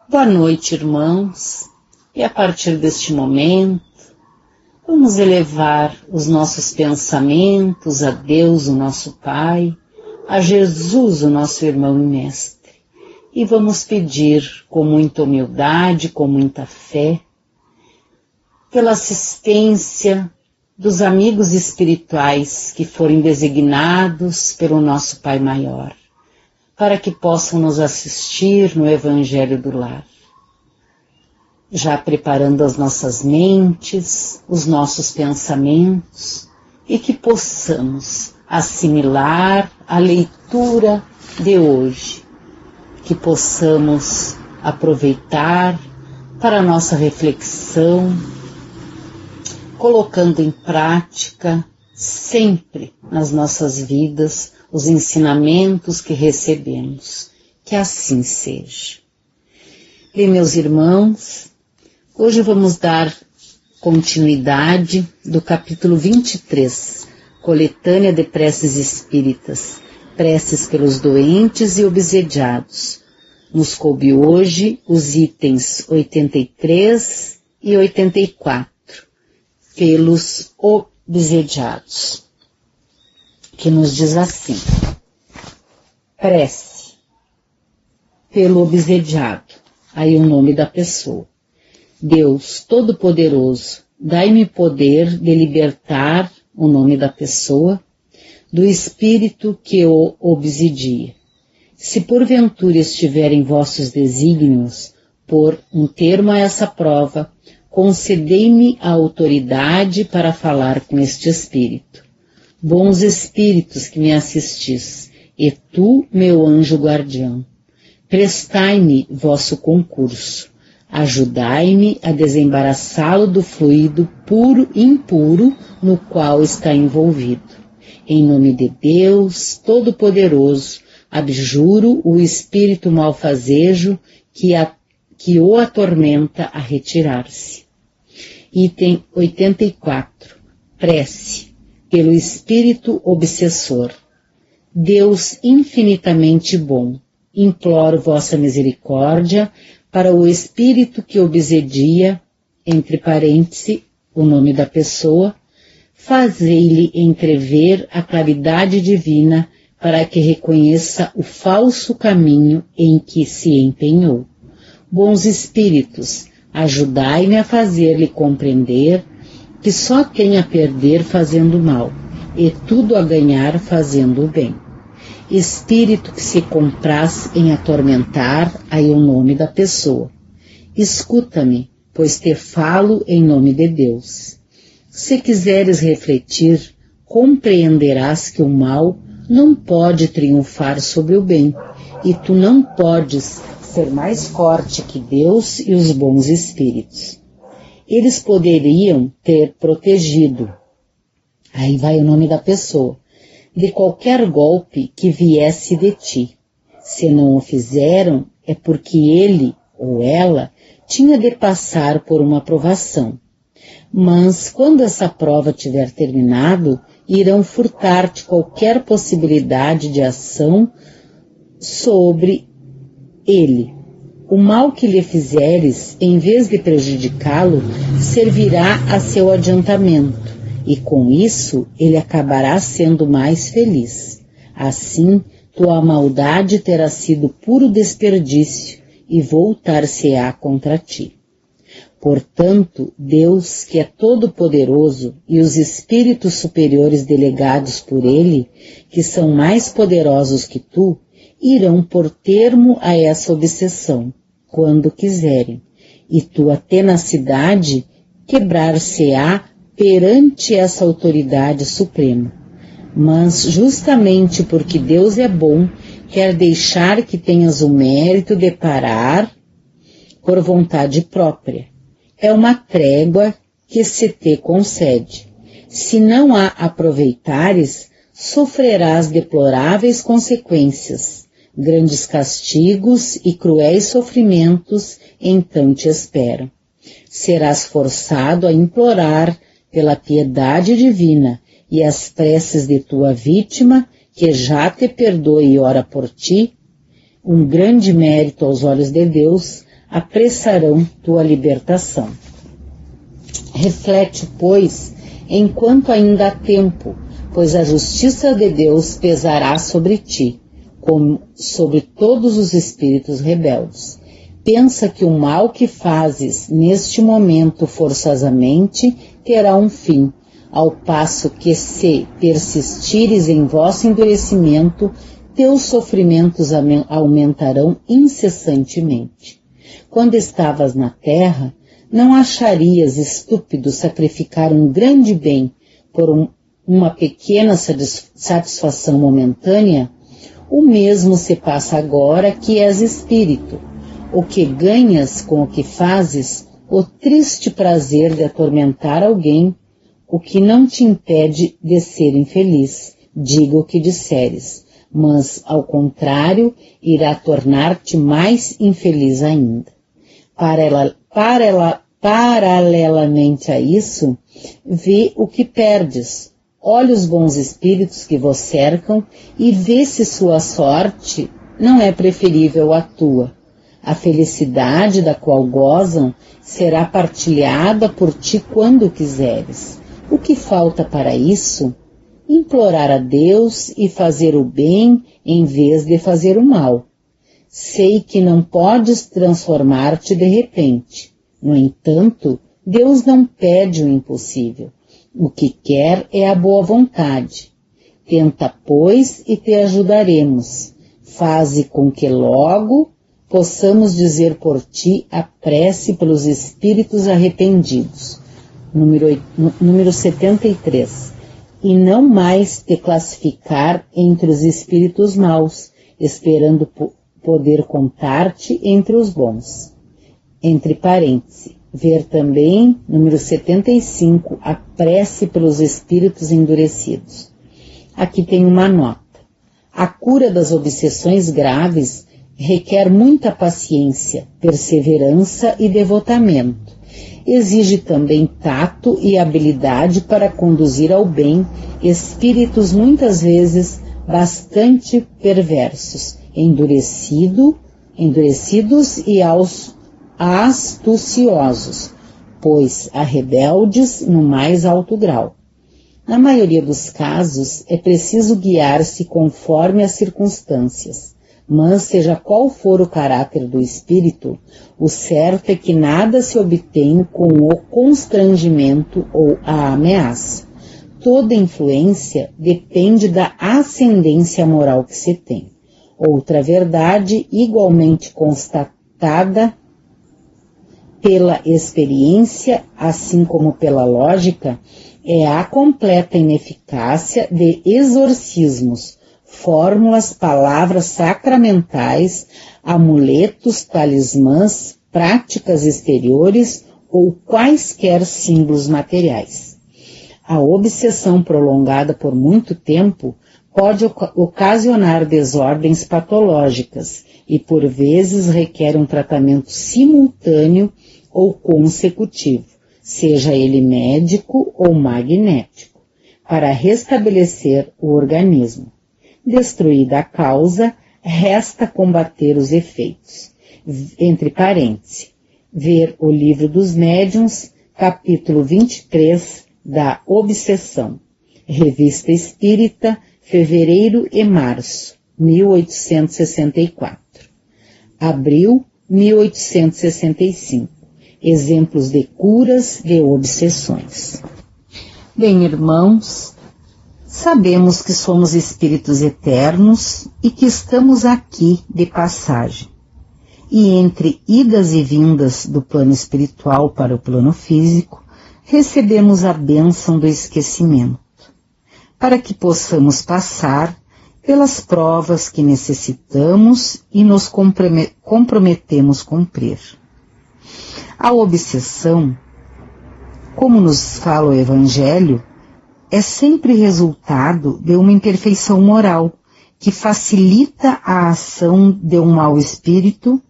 Boa noite, irmãos, e a partir deste momento, vamos elevar os nossos pensamentos a Deus, o nosso Pai, a Jesus, o nosso irmão e mestre, e vamos pedir com muita humildade, com muita fé, pela assistência dos amigos espirituais que forem designados pelo nosso Pai Maior, para que possam nos assistir no Evangelho do Lar. Já preparando as nossas mentes, os nossos pensamentos, e que possamos assimilar a leitura de hoje, que possamos aproveitar para a nossa reflexão, colocando em prática sempre nas nossas vidas os ensinamentos que recebemos. Que assim seja. Bem, meus irmãos, hoje vamos dar continuidade do capítulo 23, Coletânea de Preces Espíritas, Preces pelos Doentes e Obsediados. Nos coube hoje os itens 83 e 84, pelos obsediados, que nos diz assim: prece pelo obsediado. Aí o nome da pessoa. Deus Todo-Poderoso, dai-me poder de libertar, o nome da pessoa, do espírito que o obsidia. Se porventura estiver em vossos desígnios, por um termo a essa prova, concedei-me a autoridade para falar com este espírito. Bons espíritos que me assistis, e tu, meu anjo guardião, prestai-me vosso concurso, ajudai-me a desembaraçá-lo do fluido puro e impuro no qual está envolvido. Em nome de Deus Todo-Poderoso, abjuro o espírito malfazejo que o atormenta a retirar-se. Item 84. Prece pelo espírito obsessor. Deus infinitamente bom, imploro vossa misericórdia para o espírito que obsedia, entre parênteses, o nome da pessoa, fazei-lhe entrever a claridade divina para que reconheça o falso caminho em que se empenhou. Bons espíritos, ajudai-me a fazer-lhe compreender que só tem a perder fazendo mal, e tudo a ganhar fazendo o bem. Espírito que se compraz em atormentar, aí o nome da pessoa. Escuta-me, pois te falo em nome de Deus. Se quiseres refletir, compreenderás que o mal não pode triunfar sobre o bem, e tu não podes ser mais forte que Deus e os bons espíritos. Eles poderiam ter protegido, aí vai o nome da pessoa, de qualquer golpe que viesse de ti. Se não o fizeram, é porque ele ou ela tinha de passar por uma provação. Mas quando essa prova tiver terminado, irão furtar-te qualquer possibilidade de ação sobre ele. O mal que lhe fizeres, em vez de prejudicá-lo, servirá a seu adiantamento, e com isso ele acabará sendo mais feliz. Assim, tua maldade terá sido puro desperdício e voltar-se-á contra ti. Portanto, Deus, que é todo-poderoso, e os espíritos superiores delegados por ele, que são mais poderosos que tu, irão pôr termo a essa obsessão, quando quiserem, e tua tenacidade quebrar-se-á perante essa autoridade suprema. Mas justamente porque Deus é bom, quer deixar que tenhas o mérito de parar por vontade própria. É uma trégua que se te concede. Se não a aproveitares, sofrerás deploráveis consequências, grandes castigos e cruéis sofrimentos então te esperam. Serás forçado a implorar pela piedade divina e as preces de tua vítima, que já te perdoe e ora por ti, um grande mérito aos olhos de Deus, apressarão tua libertação. Reflete, pois, enquanto ainda há tempo, pois a justiça de Deus pesará sobre ti, como sobre todos os espíritos rebeldes. Pensa que o mal que fazes neste momento forçosamente terá um fim, ao passo que, se persistires em vosso endurecimento, teus sofrimentos aumentarão incessantemente. Quando estavas na terra, não acharias estúpido sacrificar um grande bem por uma pequena satisfação momentânea? O mesmo se passa agora que és espírito. O que ganhas com o que fazes, o triste prazer de atormentar alguém, o que não te impede de ser infeliz, diga o que disseres, mas, ao contrário, irá tornar-te mais infeliz ainda. Paralelamente a isso, vê o que perdes, olha os bons espíritos que vos cercam e vê se sua sorte não é preferível à tua. A felicidade da qual gozam será partilhada por ti quando quiseres. O que falta para isso? Implorar a Deus e fazer o bem em vez de fazer o mal. Sei que não podes transformar-te de repente. No entanto, Deus não pede o impossível. O que quer é a boa vontade. Tenta, pois, e te ajudaremos. Faze com que logo possamos dizer por ti a prece pelos espíritos arrependidos. Número 73. E não mais te classificar entre os espíritos maus, esperando poder contar-te entre os bons. Entre parênteses, ver também, número 75, a prece pelos espíritos endurecidos. Aqui tem uma nota. A cura das obsessões graves requer muita paciência, perseverança e devotamento. Exige também tato e habilidade para conduzir ao bem espíritos muitas vezes bastante perversos, endurecidos e astuciosos, pois há rebeldes no mais alto grau. Na maioria dos casos, é preciso guiar-se conforme as circunstâncias, mas seja qual for o caráter do espírito, o certo é que nada se obtém com o constrangimento ou a ameaça. Toda influência depende da ascendência moral que se tem. Outra verdade, igualmente constatada pela experiência, assim como pela lógica, é a completa ineficácia de exorcismos, fórmulas, palavras sacramentais, amuletos, talismãs, práticas exteriores ou quaisquer símbolos materiais. A obsessão prolongada por muito tempo pode ocasionar desordens patológicas e, por vezes, requer um tratamento simultâneo ou consecutivo, seja ele médico ou magnético, para restabelecer o organismo. Destruída a causa, resta combater os efeitos. Entre parênteses, ver o Livro dos Médiuns, capítulo 23, da Obsessão. Revista Espírita, fevereiro e março, 1864. Abril, 1865. Exemplos de curas de obsessões. Bem, irmãos, sabemos que somos espíritos eternos e que estamos aqui de passagem. E entre idas e vindas do plano espiritual para o plano físico, recebemos a bênção do esquecimento, para que possamos passar pelas provas que necessitamos e nos comprometemos cumprir. A obsessão, como nos fala o Evangelho, é sempre resultado de uma imperfeição moral que facilita a ação de um mau espírito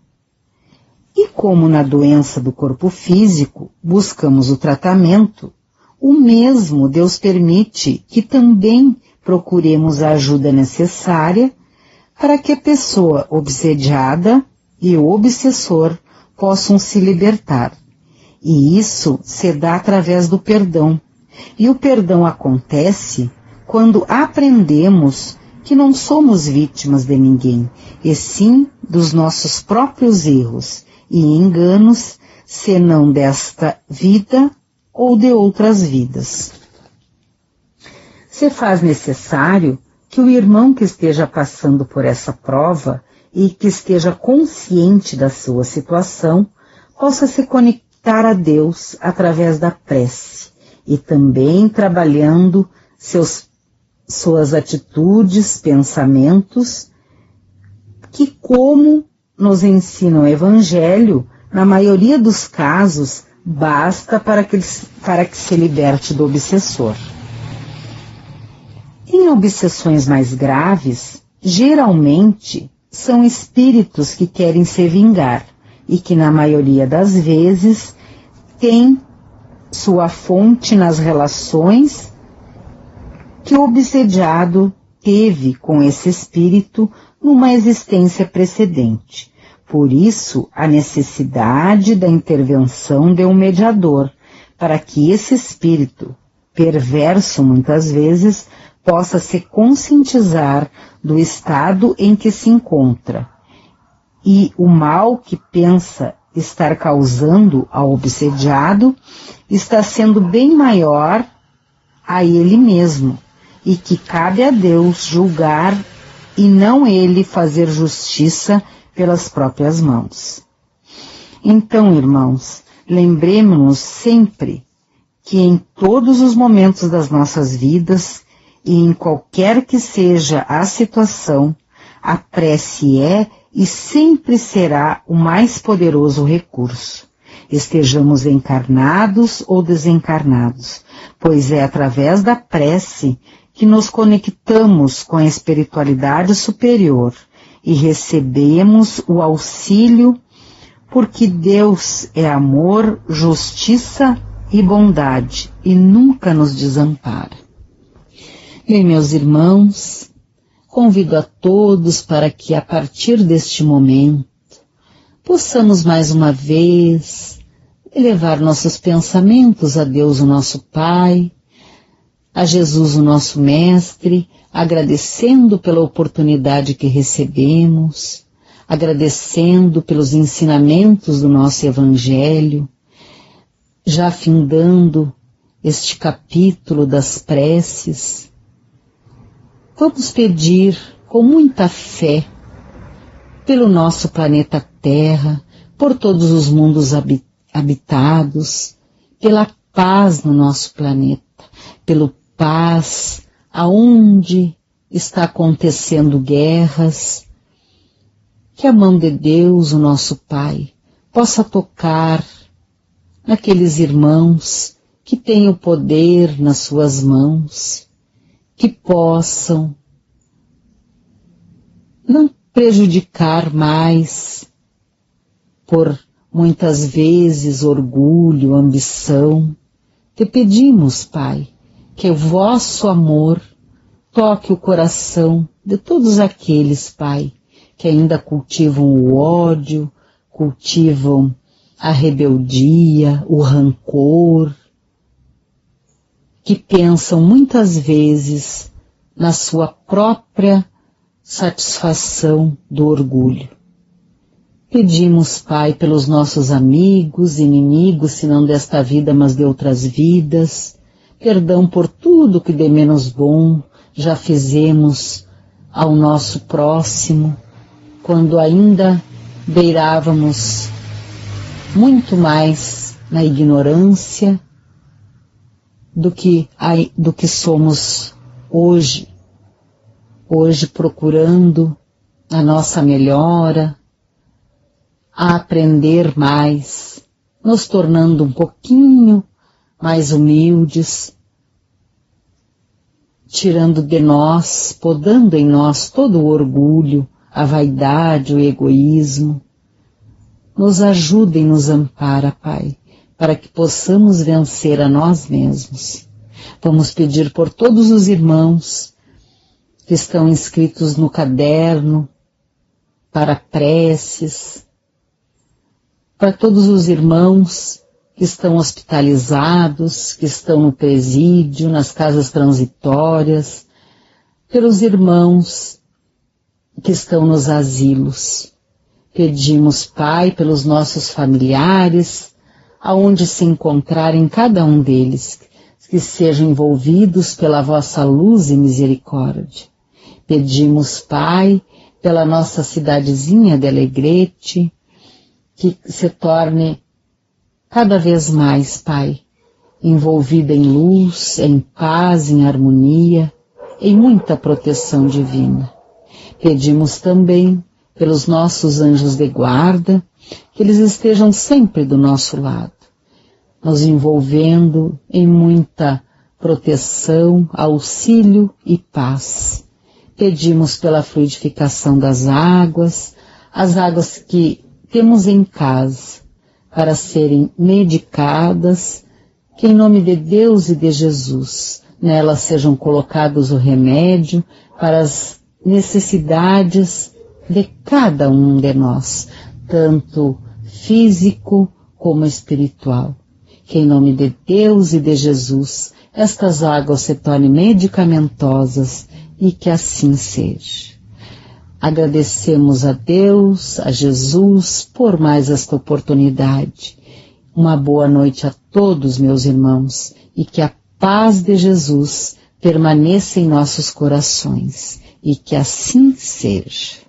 e, como na doença do corpo físico buscamos o tratamento, o mesmo Deus permite que também procuremos a ajuda necessária para que a pessoa obsediada e o obsessor possam se libertar. E isso se dá através do perdão. E o perdão acontece quando aprendemos que não somos vítimas de ninguém, e sim dos nossos próprios erros e enganos, senão desta vida ou de outras vidas. Se faz necessário que o irmão que esteja passando por essa prova e que esteja consciente da sua situação, possa se conectar a Deus através da prece e também trabalhando suas atitudes, pensamentos, que, como nos ensina o Evangelho, na maioria dos casos, basta para que se liberte do obsessor. Em obsessões mais graves, geralmente são espíritos que querem se vingar e que, na maioria das vezes, têm sua fonte nas relações que o obsediado teve com esse espírito numa existência precedente. Por isso, a necessidade da intervenção de um mediador, para que esse espírito, perverso muitas vezes, possa se conscientizar do estado em que se encontra e o mal que pensa estar causando ao obsediado está sendo bem maior a ele mesmo, e que cabe a Deus julgar e não ele fazer justiça pelas próprias mãos. Então, irmãos, lembremos-nos sempre que em todos os momentos das nossas vidas e em qualquer que seja a situação, a prece é e sempre será o mais poderoso recurso. Estejamos encarnados ou desencarnados, pois é através da prece que nos conectamos com a espiritualidade superior e recebemos o auxílio, porque Deus é amor, justiça e bondade e nunca nos desampara. Bem, meus irmãos, convido a todos para que a partir deste momento possamos mais uma vez elevar nossos pensamentos a Deus, o nosso Pai, a Jesus, o nosso Mestre, agradecendo pela oportunidade que recebemos, agradecendo pelos ensinamentos do nosso Evangelho, já findando este capítulo das preces. Vamos pedir com muita fé pelo nosso planeta Terra, por todos os mundos habitados, pela paz no nosso planeta, pelo paz aonde está acontecendo guerras, que a mão de Deus, o nosso Pai, possa tocar naqueles irmãos que têm o poder nas suas mãos, que possam não prejudicar mais por muitas vezes orgulho, ambição. Te pedimos, Pai, que o vosso amor toque o coração de todos aqueles, Pai, que ainda cultivam o ódio, cultivam a rebeldia, o rancor, que pensam muitas vezes na sua própria satisfação do orgulho. Pedimos, Pai, pelos nossos amigos, inimigos, se não desta vida, mas de outras vidas, perdão por tudo que de menos bom já fizemos ao nosso próximo, quando ainda beirávamos muito mais na ignorância do que somos hoje. Hoje procurando a nossa melhora, a aprender mais, nos tornando um pouquinho mais humildes, tirando de nós, podando em nós todo o orgulho, a vaidade, o egoísmo. Nos ajuda e nos ampara, Pai, para que possamos vencer a nós mesmos. Vamos pedir por todos os irmãos que estão inscritos no caderno para preces, para todos os irmãos que estão hospitalizados, que estão no presídio, nas casas transitórias, pelos irmãos que estão nos asilos. Pedimos, Pai, pelos nossos familiares, aonde se encontrarem cada um deles, que sejam envolvidos pela vossa luz e misericórdia. Pedimos, Pai, pela nossa cidadezinha de Alegrete, que se torne cada vez mais, Pai, envolvida em luz, em paz, em harmonia, em muita proteção divina. Pedimos também pelos nossos anjos de guarda, que eles estejam sempre do nosso lado, nos envolvendo em muita proteção, auxílio e paz. Pedimos pela fluidificação das águas, as águas que temos em casa, para serem medicadas, que em nome de Deus e de Jesus, nelas sejam colocados o remédio para as necessidades de cada um de nós, tanto físico como espiritual. Que em nome de Deus e de Jesus, estas águas se tornem medicamentosas e que assim seja. Agradecemos a Deus, a Jesus, por mais esta oportunidade. Uma boa noite a todos, meus irmãos, e que a paz de Jesus permaneça em nossos corações, e que assim seja.